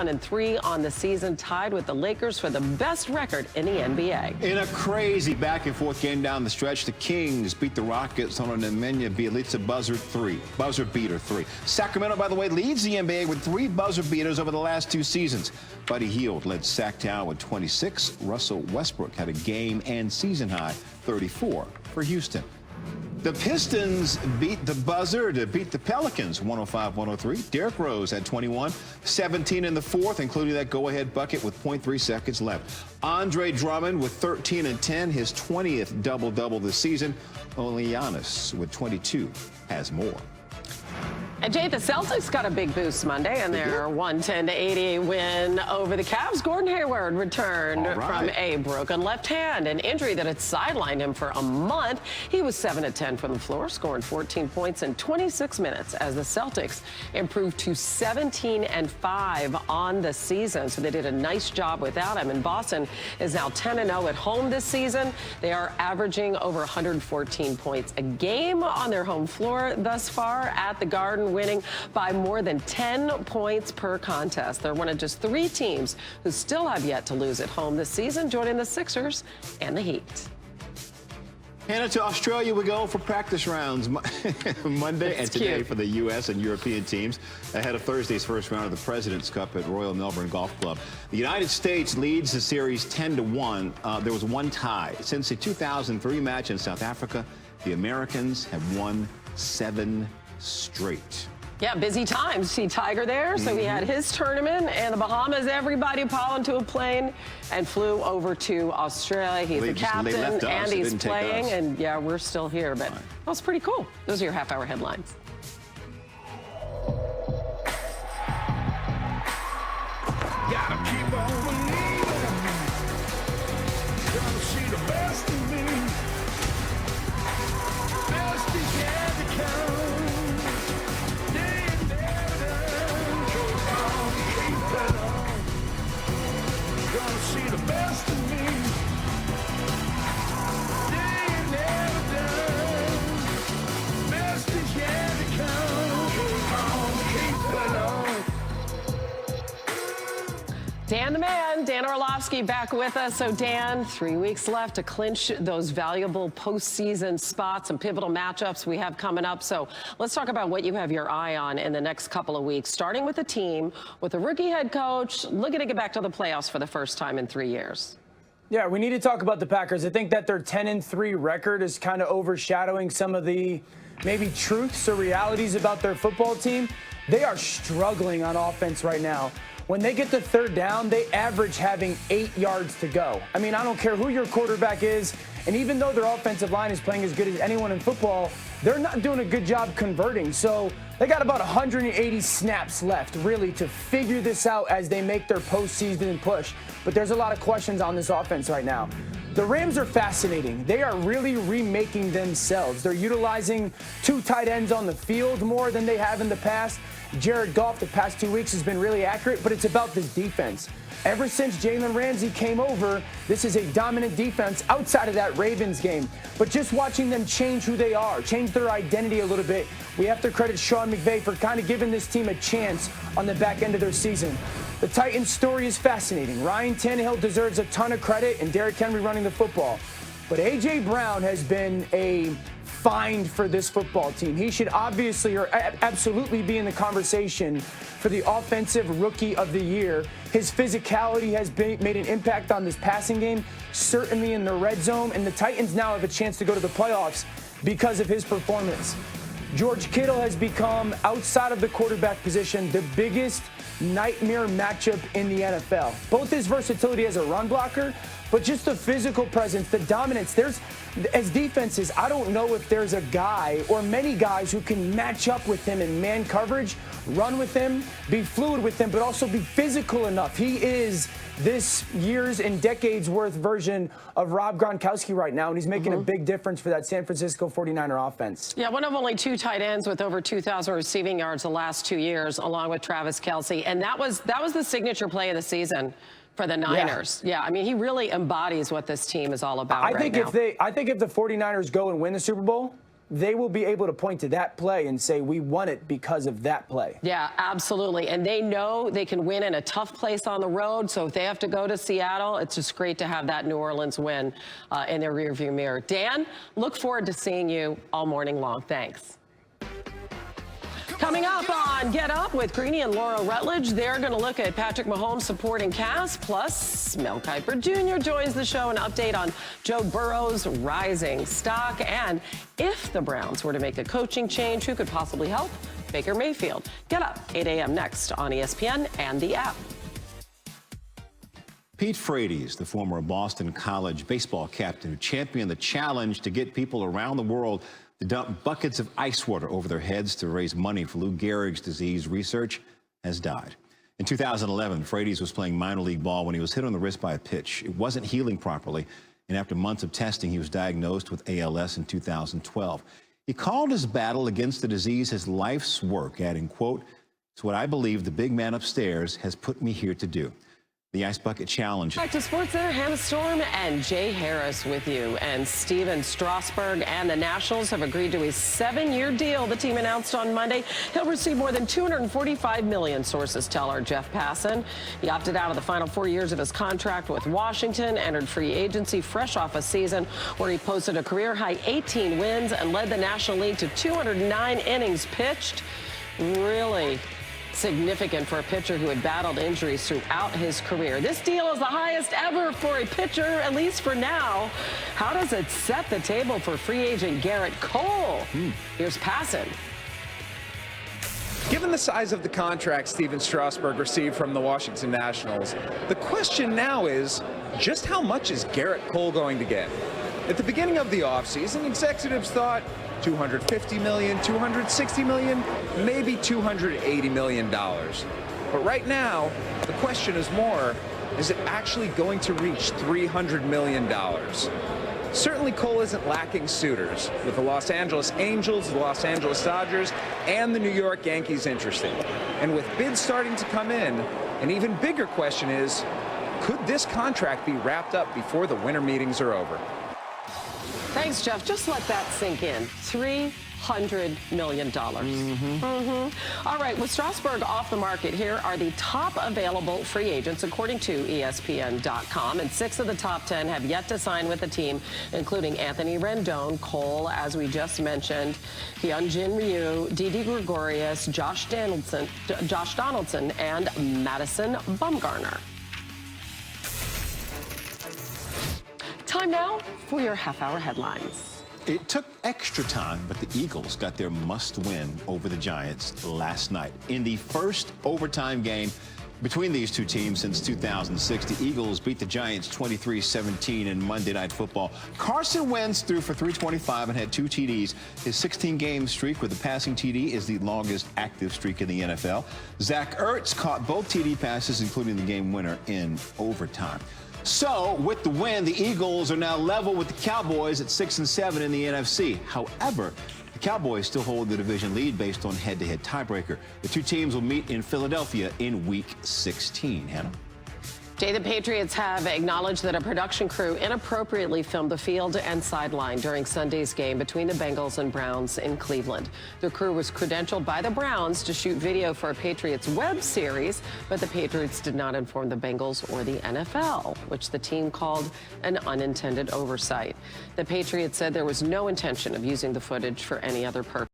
1-3 on the season, tied with the Lakers for the best record in the NBA. In a crazy back-and-forth game down the stretch, the Kings beat the Rockets on an Nemanja Bjelica buzzer beater three. Sacramento, by the way, leads the NBA with 3 buzzer beaters over the last 2 seasons. Buddy Hield led Sac-Town with 26. Russell Westbrook had a game and season high 34 for Houston. The Pistons beat the buzzer to beat the Pelicans 105-103. Derrick Rose had 21, 17 in the fourth, including that go-ahead bucket with 0.3 seconds left. Andre Drummond with 13 and 10, his 20th double-double this season. Only Giannis with 22 has more. And Jay, the Celtics got a big boost Monday in their 110-80 win over the Cavs. Gordon Hayward returned from a broken left hand, an injury that had sidelined him for a month. He was 7 of 10 from the floor, scoring 14 points in 26 minutes as the Celtics improved to 17-5 on the season. So they did a nice job without him. And Boston is now 10-0 at home this season. They are averaging over 114 points a game on their home floor thus far at the Garden, winning by more than 10 points per contest. They're one of just 3 teams who still have yet to lose at home this season, joining the Sixers and the Heat. Hannah, to Australia we go for practice rounds Monday and today for the U.S. and European teams ahead of Thursday's first round of the President's Cup at Royal Melbourne Golf Club. The United States leads the series 10-1. There was one tie. Since the 2003 match in South Africa, the Americans have won 7 straight. Yeah, busy times. See Tiger there. So he had his tournament in the Bahamas. Everybody piled into a plane and flew over to Australia. He's the captain and he's playing. And yeah, we're still here, but that was pretty cool. Those are your half-hour headlines. Gotta keep on believing. Gotta see the best in me. Best is yet to come. Gonna see the best of me. They ain't never done. Best is yet to come. Keep it on. Dan the man, Dan Orlovsky back with us. So Dan, 3 weeks left to clinch those valuable postseason spots and pivotal matchups we have coming up. So let's talk about what you have your eye on in the next couple of weeks, starting with a team with a rookie head coach looking to get back to the playoffs for the first time in 3 years. Yeah, we need to talk about the Packers. I think that their 10-3 record is kind of overshadowing some of the maybe truths or realities about their football team. They are struggling on offense right now. When they get to third down, they average having 8 yards to go. I mean, I don't care who your quarterback is, and even though their offensive line is playing as good as anyone in football, they're not doing a good job converting. So they got about 180 snaps left, really, to figure this out as they make their postseason push. But there's a lot of questions on this offense right now. The Rams are fascinating. They are really remaking themselves. They're utilizing 2 tight ends on the field more than they have in the past. Jared Goff the past 2 weeks has been really accurate, but it's about this defense. Ever since Jalen Ramsey came over, this is a dominant defense outside of that Ravens game. But just watching them change who they are, change their identity a little bit, we have to credit Sean McVay for kind of giving this team a chance on the back end of their season. The Titans' story is fascinating. Ryan Tannehill deserves a ton of credit, and Derrick Henry running the football. But A.J. Brown has been a find for this football team. He should obviously or absolutely be in the conversation for the offensive rookie of the year. His physicality has made an impact on this passing game, certainly in the red zone, and the Titans now have a chance to go to the playoffs because of his performance. George Kittle has become, outside of the quarterback position, the biggest nightmare matchup in the NFL. Both his versatility as a run blocker, but just the physical presence, the dominance. As defenses, I don't know if there's a guy or many guys who can match up with him in man coverage, run with him, be fluid with him, but also be physical enough. He is this years and decades worth version of Rob Gronkowski right now, and he's making a big difference for that San Francisco 49er offense. Yeah, one of only 2 tight ends with over 2,000 receiving yards the last 2 years, along with Travis Kelce, and that was the signature play of the season for the Niners. Yeah, I mean, he really embodies what this team is all about I think if the 49ers go and win the Super Bowl, they will be able to point to that play and say, we won it because of that play. Yeah, absolutely. And they know they can win in a tough place on the road. So if they have to go to Seattle, it's just great to have that New Orleans win in their rearview mirror. Dan, look forward to seeing you all morning long. Thanks. Coming up on Get Up with Greeny and Laura Rutledge, they're going to look at Patrick Mahomes' supporting cast. Plus, Mel Kiper Jr. joins the show, an update on Joe Burrow's rising stock. And if the Browns were to make a coaching change, who could possibly help? Baker Mayfield. Get Up, 8 a.m. next on ESPN and the app. Pete Frates, the former Boston College baseball captain who championed the challenge to get people around the world to dump buckets of ice water over their heads to raise money for Lou Gehrig's disease research, has died. In 2011, Frates was playing minor league ball when he was hit on the wrist by a pitch. It wasn't healing properly, and after months of testing, he was diagnosed with ALS in 2012. He called his battle against the disease his life's work, adding, quote, "It's what I believe the big man upstairs has put me here to do." The Ice Bucket Challenge. Back to Sports Center, Hannah Storm and Jay Harris with you. And Steven Strasburg and the Nationals have agreed to a 7-year deal the team announced on Monday. He'll receive more than $245 million, sources tell our Jeff Passan. He opted out of the final 4 years of his contract with Washington, entered free agency fresh off a season where he posted a career-high 18 wins and led the National League to 209 innings pitched. Really significant for a pitcher who had battled injuries throughout his career. This deal is the highest ever for a pitcher, at least for now. How does it set the table for free agent Garrett Cole? Here's Passan. Given the size of the contract Steven Strasburg received from the Washington Nationals, the question now is, just how much is Garrett Cole going to get? At the beginning of the offseason, executives thought $250 million, $260 million, maybe $280 million. But right now, the question is more, is it actually going to reach $300 million? Certainly Cole isn't lacking suitors, with the Los Angeles Angels, the Los Angeles Dodgers, and the New York Yankees interested. And with bids starting to come in, an even bigger question is, could this contract be wrapped up before the winter meetings are over? Thanks, Jeff. Just let that sink in. $300 million. All right, with Strasburg off the market, here are the top available free agents, according to ESPN.com. And 6 of the top 10 have yet to sign with the team, including Anthony Rendon, Cole, as we just mentioned, Hyunjin Ryu, Didi Gregorius, Josh Donaldson, and Madison Bumgarner. Time now for your half-hour headlines. It took extra time, but the Eagles got their must-win over the Giants last night. In the first overtime game between these two teams since 2006, the Eagles beat the Giants 23-17 in Monday Night Football. Carson Wentz threw for 325 and had 2 TDs. His 16-game streak with a passing TD is the longest active streak in the NFL. Zach Ertz caught both TD passes, including the game winner in overtime. So, with the win, the Eagles are now level with the Cowboys at 6-7 in the NFC. However, the Cowboys still hold the division lead based on head-to-head tiebreaker. The two teams will meet in Philadelphia in Week 16. Hannah? Jay, the Patriots have acknowledged that a production crew inappropriately filmed the field and sideline during Sunday's game between the Bengals and Browns in Cleveland. The crew was credentialed by the Browns to shoot video for a Patriots web series, but the Patriots did not inform the Bengals or the NFL, which the team called an unintended oversight. The Patriots said there was no intention of using the footage for any other purpose.